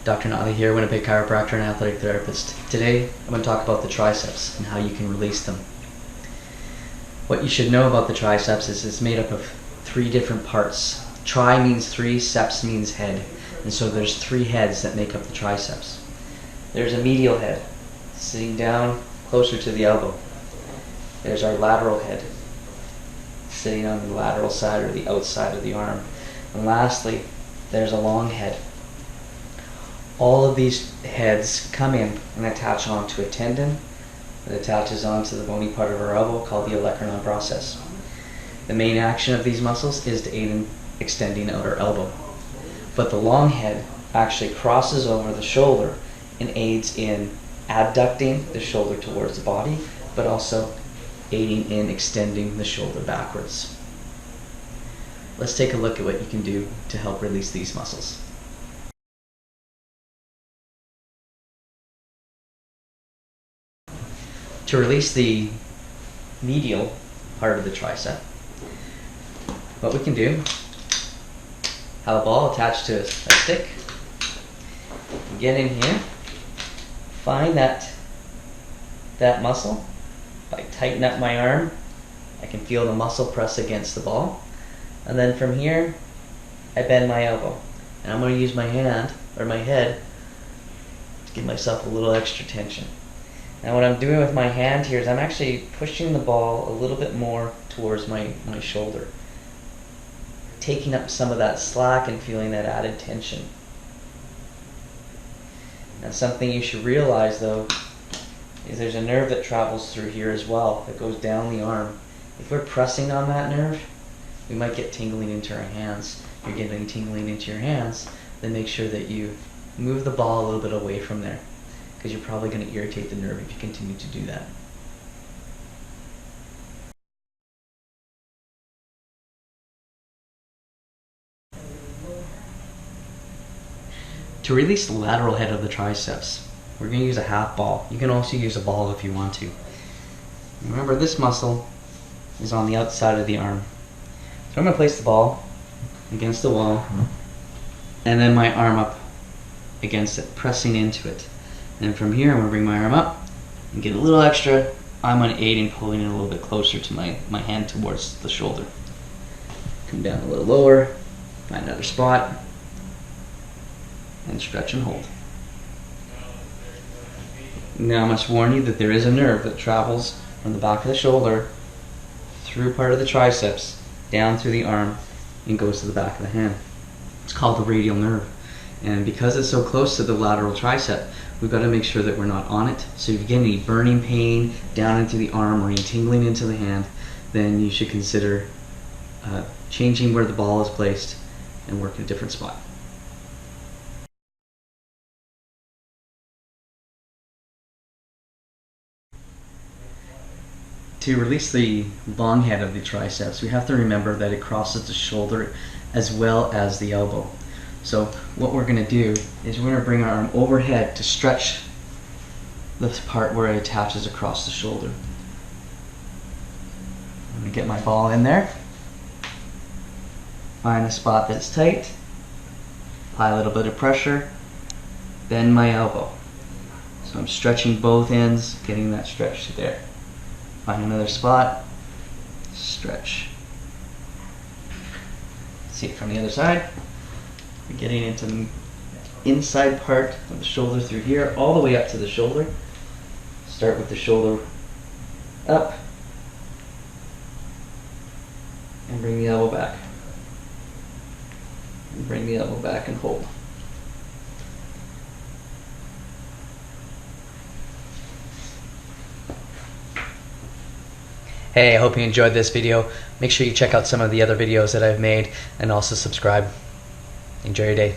Dr. Nali here, Winnipeg chiropractor and athletic therapist. Today I'm going to talk about the triceps and how you can release them. What you should know about the triceps is it's made up of 3 different parts. Tri means 3, ceps means head. And so there's 3 heads that make up the triceps. There's a medial head, sitting down closer to the elbow. There's our lateral head, sitting on the lateral side or the outside of the arm. And lastly, there's a long head. All of these heads come in and attach onto a tendon that attaches onto the bony part of our elbow called the olecranon process. The main action of these muscles is to aid in extending out our elbow. But the long head actually crosses over the shoulder and aids in abducting the shoulder towards the body, but also aiding in extending the shoulder backwards. Let's take a look at what you can do to help release these muscles. To release the medial part of the tricep, what we can do, have a ball attached to a stick, get in here, find that muscle. If I tighten up my arm, I can feel the muscle press against the ball. And then from here, I bend my elbow. And I'm going to use my hand, or my head, to give myself a little extra tension. Now what I'm doing with my hand here is I'm actually pushing the ball a little bit more towards my shoulder. Taking up some of that slack and feeling that added tension. Now something you should realize though, is there's a nerve that travels through here as well, that goes down the arm. If we're pressing on that nerve, we might get tingling into our hands. If you're getting tingling into your hands, then make sure that you move the ball a little bit away from there, because you're probably going to irritate the nerve if you continue to do that. To release the lateral head of the triceps, we're going to use a half ball. You can also use a ball if you want to. Remember, this muscle is on the outside of the arm. So I'm going to place the ball against the wall and then my arm up against it, pressing into it. And from here, I'm going to bring my arm up and get a little extra. I'm going to aid in pulling it a little bit closer to my hand towards the shoulder. Come down a little lower, find another spot, and stretch and hold. Now I must warn you that there is a nerve that travels from the back of the shoulder through part of the triceps, down through the arm, and goes to the back of the hand. It's called the radial nerve. And because it's so close to the lateral tricep, we've got to make sure that we're not on it. So if you get any burning pain down into the arm or any tingling into the hand, then you should consider changing where the ball is placed and work in a different spot. To release the long head of the triceps, we have to remember that it crosses the shoulder as well as the elbow. So what we're going to do is we're going to bring our arm overhead to stretch this part where it attaches across the shoulder. I'm going to get my ball in there, find a spot that's tight, apply a little bit of pressure, bend my elbow. So I'm stretching both ends, getting that stretch there. Find another spot, stretch. See it from the other side. We're getting into the inside part of the shoulder through here, all the way up to the shoulder. Start with the shoulder up, and bring the elbow back. And bring the elbow back and hold. Hey, I hope you enjoyed this video. Make sure you check out some of the other videos that I've made and also subscribe. Enjoy your day.